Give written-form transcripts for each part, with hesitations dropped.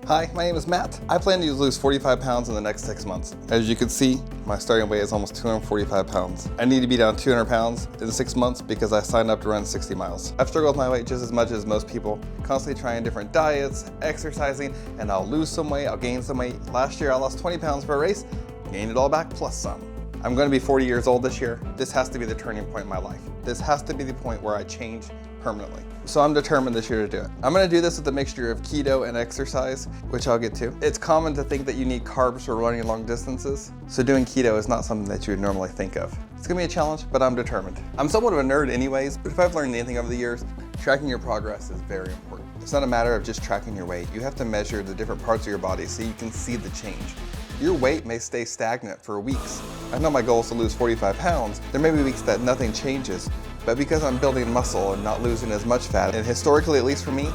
Hi, my name is Matt. I plan to lose 45 pounds in the next 6 months. As you can see, my starting weight is almost 245 pounds. I need to be down 200 pounds in 6 months because I signed up to run 60 miles. I've struggled with my weight just as much as most people, constantly trying different diets, exercising, and I'll lose some weight, I'll gain some weight. Last year I lost 20 pounds for a race, gained it all back plus some. I'm going to be 40 years old this year. This has to be the turning point in my life. This has to be the point where I change permanently. So I'm determined this year to do it. I'm gonna do this with a mixture of keto and exercise, which I'll get to. It's common to think that you need carbs for running long distances, so doing keto is not something that you would normally think of. It's gonna be a challenge, but I'm determined. I'm somewhat of a nerd anyways, but if I've learned anything over the years, tracking your progress is very important. It's not a matter of just tracking your weight. You have to measure the different parts of your body so you can see the change. Your weight may stay stagnant for weeks. I know my goal is to lose 45 pounds. There may be weeks that nothing changes, but because I'm building muscle and not losing as much fat, and historically, at least for me,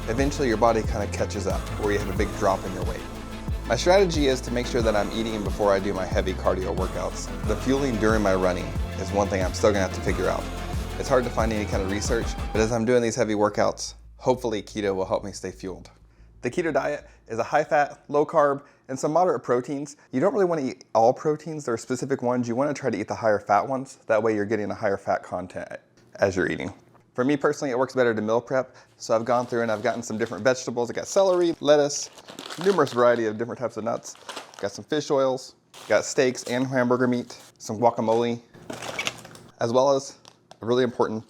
eventually your body kind of catches up where you have a big drop in your weight. My strategy is to make sure that I'm eating before I do my heavy cardio workouts. The fueling during my running is one thing I'm still gonna have to figure out. It's hard to find any kind of research, but as I'm doing these heavy workouts, hopefully keto will help me stay fueled. The keto diet is a high fat, low carb, and some moderate proteins. You don't really want to eat all proteins. There are specific ones. You want to try to eat the higher fat ones. That way you're getting a higher fat content as you're eating. For me personally, it works better to meal prep. So I've gone through and I've gotten some different vegetables. I got celery, lettuce, numerous variety of different types of nuts. Got some fish oils, got steaks and hamburger meat, some guacamole, as well as a really important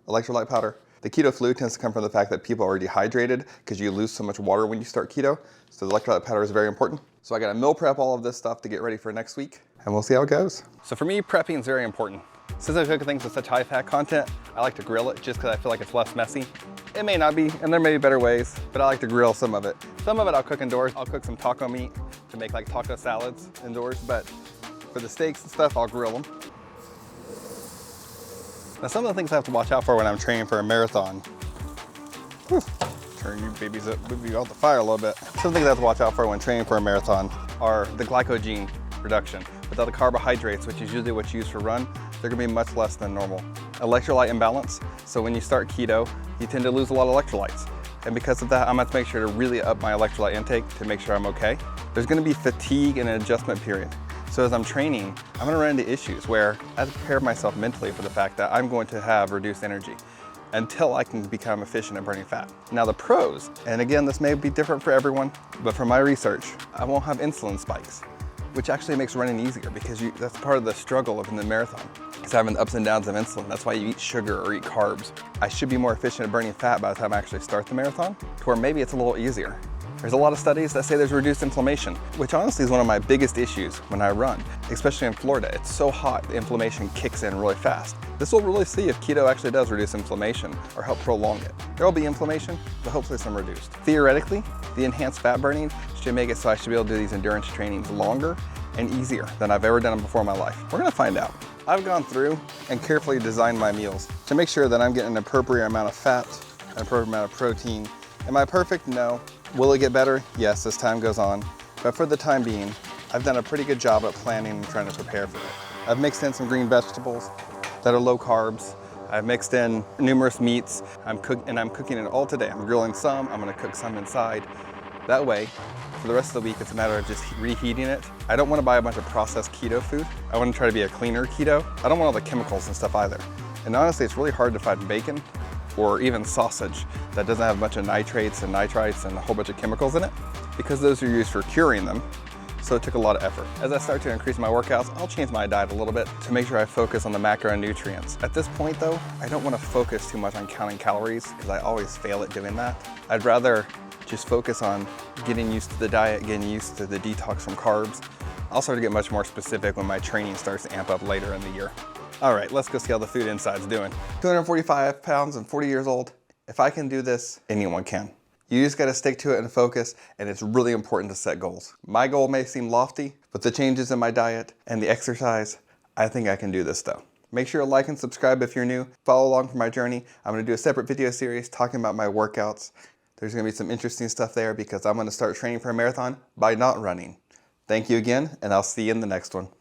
electrolyte powder. The keto flu tends to come from the fact that people are dehydrated because you lose so much water when you start keto. So the electrolyte powder is very important. So I gotta meal prep all of this stuff to get ready for next week, and we'll see how it goes. So for me, prepping is very important. Since I cook things with such high fat content, I like to grill it just because I feel like it's less messy. It may not be, and there may be better ways, but I like to grill some of it. Some of it I'll cook indoors. I'll cook some taco meat to make like taco salads indoors, but for the steaks and stuff, I'll grill them. Now some of the things I have to watch out for when I'm training for a marathon. Whew. Turn you babies up, move you out the fire a little bit. Some things I have to watch out for when training for a marathon are the glycogen reduction. Without the carbohydrates, which is usually what's used for run, they're gonna be much less than normal. Electrolyte imbalance, so when you start keto, you tend to lose a lot of electrolytes. And because of that, I'm gonna have to make sure to really up my electrolyte intake to make sure I'm okay. There's gonna be fatigue and an adjustment period. So as I'm training, I'm gonna run into issues where I have to prepare myself mentally for the fact that I'm going to have reduced energy until I can become efficient at burning fat. Now the pros, and again, this may be different for everyone, but from my research, I won't have insulin spikes, which actually makes running easier because that's part of the struggle of in the marathon. It's having the ups and downs of insulin. That's why you eat sugar or eat carbs. I should be more efficient at burning fat by the time I actually start the marathon, to where maybe it's a little easier. There's a lot of studies that say there's reduced inflammation, which honestly is one of my biggest issues when I run, especially in Florida. It's so hot, the inflammation kicks in really fast. This will really see if keto actually does reduce inflammation or help prolong it. There will be inflammation, but hopefully some reduced. Theoretically, the enhanced fat burning should make it so I should be able to do these endurance trainings longer and easier than I've ever done them before in my life. We're gonna find out. I've gone through and carefully designed my meals to make sure that I'm getting an appropriate amount of fat, an appropriate amount of protein. Am I perfect? No. Will it get better? Yes, as time goes on. But for the time being, I've done a pretty good job at planning and trying to prepare for it. I've mixed in some green vegetables that are low carbs. I've mixed in numerous meats. I'm cooking it all today. I'm grilling some, I'm gonna cook some inside. That way, for the rest of the week, it's a matter of just reheating it. I don't wanna buy a bunch of processed keto food. I wanna try to be a cleaner keto. I don't want all the chemicals and stuff either. And honestly, it's really hard to find bacon or even sausage that doesn't have a bunch of nitrates and nitrites and a whole bunch of chemicals in it, because those are used for curing them. So it took a lot of effort. As I start to increase my workouts, I'll change my diet a little bit to make sure I focus on the macronutrients. At this point though, I don't want to focus too much on counting calories because I always fail at doing that. I'd rather just focus on getting used to the diet, getting used to the detox from carbs. I'll start to get much more specific when my training starts to amp up later in the year. All right, let's go see how the food inside's doing. 245 pounds and 40 years old. If I can do this, anyone can. You just gotta stick to it and focus, and it's really important to set goals. My goal may seem lofty, but the changes in my diet and the exercise, I think I can do this though. Make sure to like and subscribe if you're new. Follow along for my journey. I'm gonna do a separate video series talking about my workouts. There's gonna be some interesting stuff there because I'm gonna start training for a marathon by not running. Thank you again, and I'll see you in the next one.